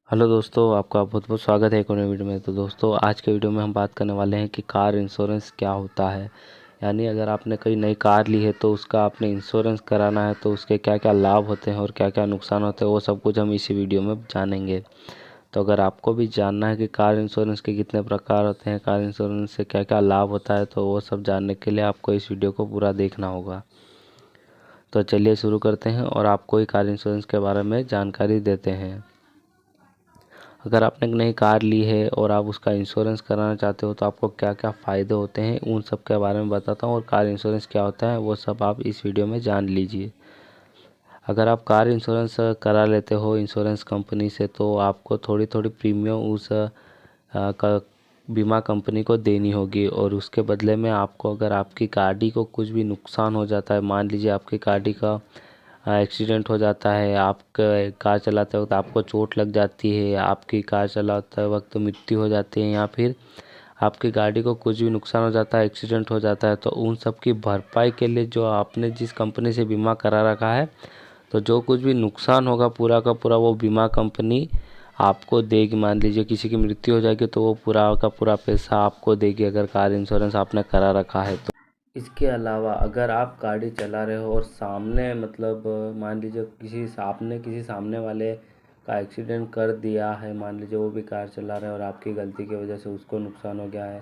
Hello दोस्तों, आपका बहुत बहुत स्वागत है एक और नई वीडियो में। तो दोस्तों, आज के वीडियो में हम बात करने वाले हैं कि कार इंश्योरेंस क्या होता है। यानी अगर आपने कोई नई कार ली है तो उसका आपने इंश्योरेंस कराना है तो उसके क्या क्या लाभ होते हैं और क्या क्या नुकसान होते हैं, वो सब कुछ हम इसी वीडियो में जानेंगे। तो अगर आपको भी जानना है कि कार इंश्योरेंस के कितने प्रकार होते हैं, कार इंश्योरेंस से क्या क्या लाभ होता है, तो वो सब जानने के लिए आपको इस वीडियो को पूरा देखना होगा। तो चलिए शुरू करते हैं और आपको ही कार इंश्योरेंस के बारे में जानकारी देते हैं। अगर आपने एक नई कार ली है और आप उसका इंश्योरेंस कराना चाहते हो तो आपको क्या क्या फ़ायदे होते हैं, उन सब के बारे में बताता हूँ। और कार इंश्योरेंस क्या होता है वो सब आप इस वीडियो में जान लीजिए। अगर आप कार इंश्योरेंस करा लेते हो इंश्योरेंस कंपनी से तो आपको थोड़ी थोड़ी प्रीमियम उस का बीमा कंपनी को देनी होगी। और उसके बदले में आपको, अगर आपकी गाड़ी को कुछ भी नुकसान हो जाता है, मान लीजिए आपकी गाड़ी का एक्सीडेंट हो जाता है, आप कार चलाते वक्त आपको चोट लग जाती है, आपकी कार चलाते वक्त मृत्यु हो जाती है, या फिर आपकी गाड़ी को कुछ भी नुकसान हो जाता है, एक्सीडेंट हो जाता है, तो उन सब की भरपाई के लिए जो आपने जिस कंपनी से बीमा करा रखा है, तो जो कुछ भी नुकसान होगा पूरा का पूरा वो बीमा कंपनी आपको देगी। मान लीजिए किसी की मृत्यु हो जाएगी तो वो पूरा का पूरा पैसा आपको देगी, अगर कार इंश्योरेंस आपने करा रखा है तो। इसके अलावा अगर आप गाड़ी चला रहे हो और सामने मतलब मान लीजिए आपने किसी सामने वाले का एक्सीडेंट कर दिया है, मान लीजिए वो भी कार चला रहे हैं और आपकी गलती की वजह से उसको नुकसान हो गया है,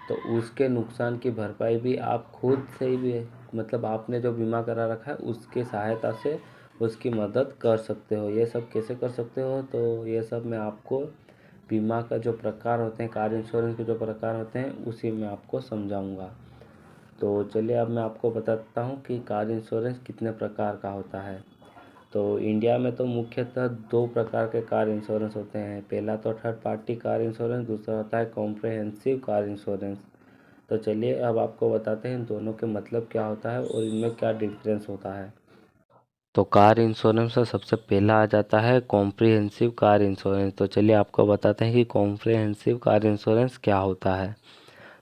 तो उसके नुकसान की भरपाई भी आप खुद से ही भी मतलब आपने जो बीमा करा रखा है उसकी सहायता से उसकी मदद कर सकते हो। ये सब कैसे कर सकते हो, तो ये सब मैं आपको बीमा का जो प्रकार होते हैं, कार इंश्योरेंस के जो प्रकार होते हैं उसी में आपको समझाऊंगा। तो चलिए अब मैं आपको बताता हूँ कि कार इंश्योरेंस कितने प्रकार का होता है। तो इंडिया में तो मुख्यतः दो प्रकार के कार इंश्योरेंस होते हैं। पहला तो थर्ड पार्टी कार इंश्योरेंस, दूसरा होता है कॉम्प्रिहेंसिव कार इंश्योरेंस। तो चलिए अब आपको बताते हैं इन दोनों के मतलब क्या होता है और इनमें क्या डिफरेंस होता है। तो कार इंश्योरेंस का सबसे पहला आ जाता है कॉम्प्रिहेंसिव कार इंश्योरेंस। तो चलिए आपको बताते हैं कि कॉम्प्रिहेंसिव कार इंश्योरेंस क्या होता है।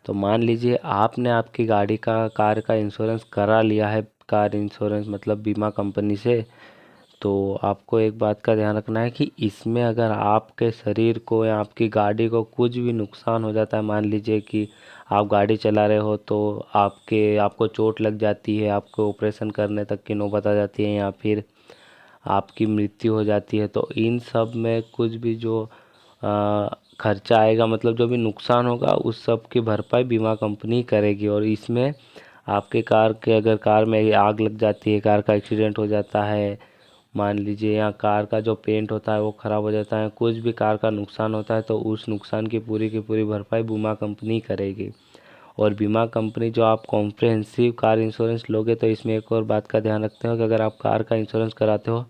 तो मान लीजिए आपने आपकी गाड़ी का कार का इंश्योरेंस करा लिया है, कार इंश्योरेंस मतलब बीमा कंपनी से। तो आपको एक बात का ध्यान रखना है कि इसमें अगर आपके शरीर को या आपकी गाड़ी को कुछ भी नुकसान हो जाता है, मान लीजिए कि आप गाड़ी चला रहे हो तो आपको चोट लग जाती है, आपको ऑपरेशन करने तक की नौबत आ जाती है, या फिर आपकी मृत्यु हो जाती है, तो इन सब में कुछ भी जो खर्चा आएगा, मतलब जो भी नुकसान होगा उस सब की भरपाई बीमा कंपनी करेगी। और इसमें आपके कार के, अगर कार में आग लग जाती है, कार का एक्सीडेंट हो जाता है, मान लीजिए, या कार का जो पेंट होता है वो ख़राब हो जाता है, कुछ भी कार का नुकसान होता है, तो उस नुकसान की पूरी भरपाई बीमा कंपनी करेगी। और बीमा कंपनी जो आप कॉम्प्रिहेंसिव कार इंश्योरेंस लोगे तो इसमें एक और बात का ध्यान रखते हो कि अगर आप कार का इंश्योरेंस कराते हो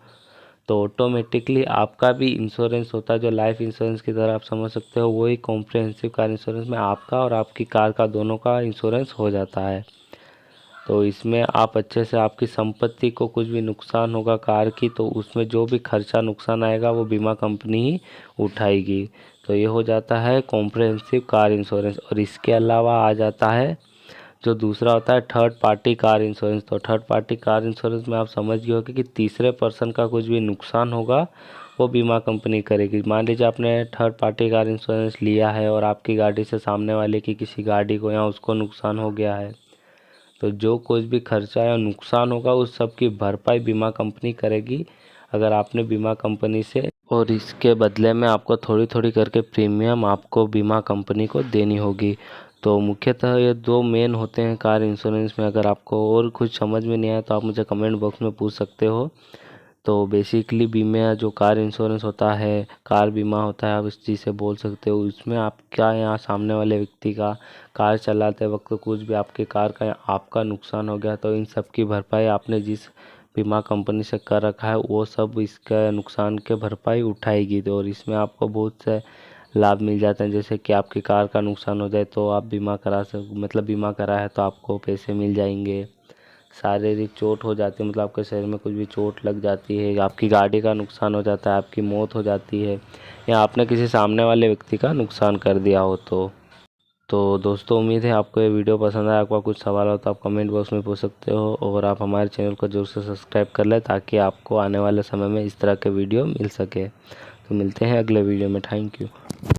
तो ऑटोमेटिकली आपका भी इंश्योरेंस होता है, जो लाइफ इंश्योरेंस की तरह आप समझ सकते हो, वही कॉम्प्रिहेंसिव कार इंश्योरेंस में आपका और आपकी कार का दोनों का इंश्योरेंस हो जाता है। तो इसमें आप अच्छे से, आपकी संपत्ति को कुछ भी नुकसान होगा कार की तो उसमें जो भी खर्चा नुकसान आएगा वो बीमा कंपनी ही उठाएगी। तो ये हो जाता है कॉम्प्रिहेंसिव कार इंश्योरेंस। और इसके अलावा आ जाता है जो दूसरा होता है थर्ड पार्टी कार इंश्योरेंस। तो थर्ड पार्टी कार इंश्योरेंस में आप समझ गए होंगे कि तीसरे पर्सन का कुछ भी नुकसान होगा वो बीमा कंपनी करेगी। मान लीजिए आपने थर्ड पार्टी कार इंश्योरेंस लिया है और आपकी गाड़ी से सामने वाले की किसी गाड़ी को या उसको नुकसान हो गया है, तो जो कुछ भी खर्चा या नुकसान होगा उस सब की भरपाई बीमा कंपनी करेगी, अगर आपने बीमा कंपनी से। और इसके बदले में आपको थोड़ी थोड़ी करके प्रीमियम आपको बीमा कंपनी को देनी होगी। तो मुख्यतः ये दो मेन होते हैं कार इंश्योरेंस में। अगर आपको और कुछ समझ में नहीं आया तो आप मुझे कमेंट बॉक्स में पूछ सकते हो। तो बेसिकली बीमा जो कार इंश्योरेंस होता है, कार बीमा होता है, आप इस चीज़ से बोल सकते हो। इसमें आप क्या, यहाँ सामने वाले व्यक्ति का कार चलाते वक्त कुछ भी आपके कार का या आपका नुकसान हो गया तो इन सब की भरपाई आपने जिस बीमा कंपनी से कर रखा है वो सब इसका नुकसान के भरपाई उठाएगी। तो और इसमें आपको बहुत से लाभ मिल जाते हैं, जैसे कि आपकी कार का नुकसान हो जाए तो आप बीमा मतलब बीमा करा है तो आपको पैसे मिल जाएंगे। शारीरिक चोट हो जाती है, मतलब आपके शरीर में कुछ भी चोट लग जाती है, आपकी गाड़ी का नुकसान हो जाता है, आपकी मौत हो जाती है, या आपने किसी सामने वाले व्यक्ति का नुकसान कर दिया हो तो दोस्तों, उम्मीद है आपको ये वीडियो पसंद आया। आपका कुछ सवाल हो तो आप कमेंट बॉक्स में पूछ सकते हो, और आप हमारे चैनल को जरूर से सब्सक्राइब कर लें ताकि आपको आने वाले समय में इस तरह के वीडियो मिल सके। तो मिलते हैं अगले वीडियो में। Thank you.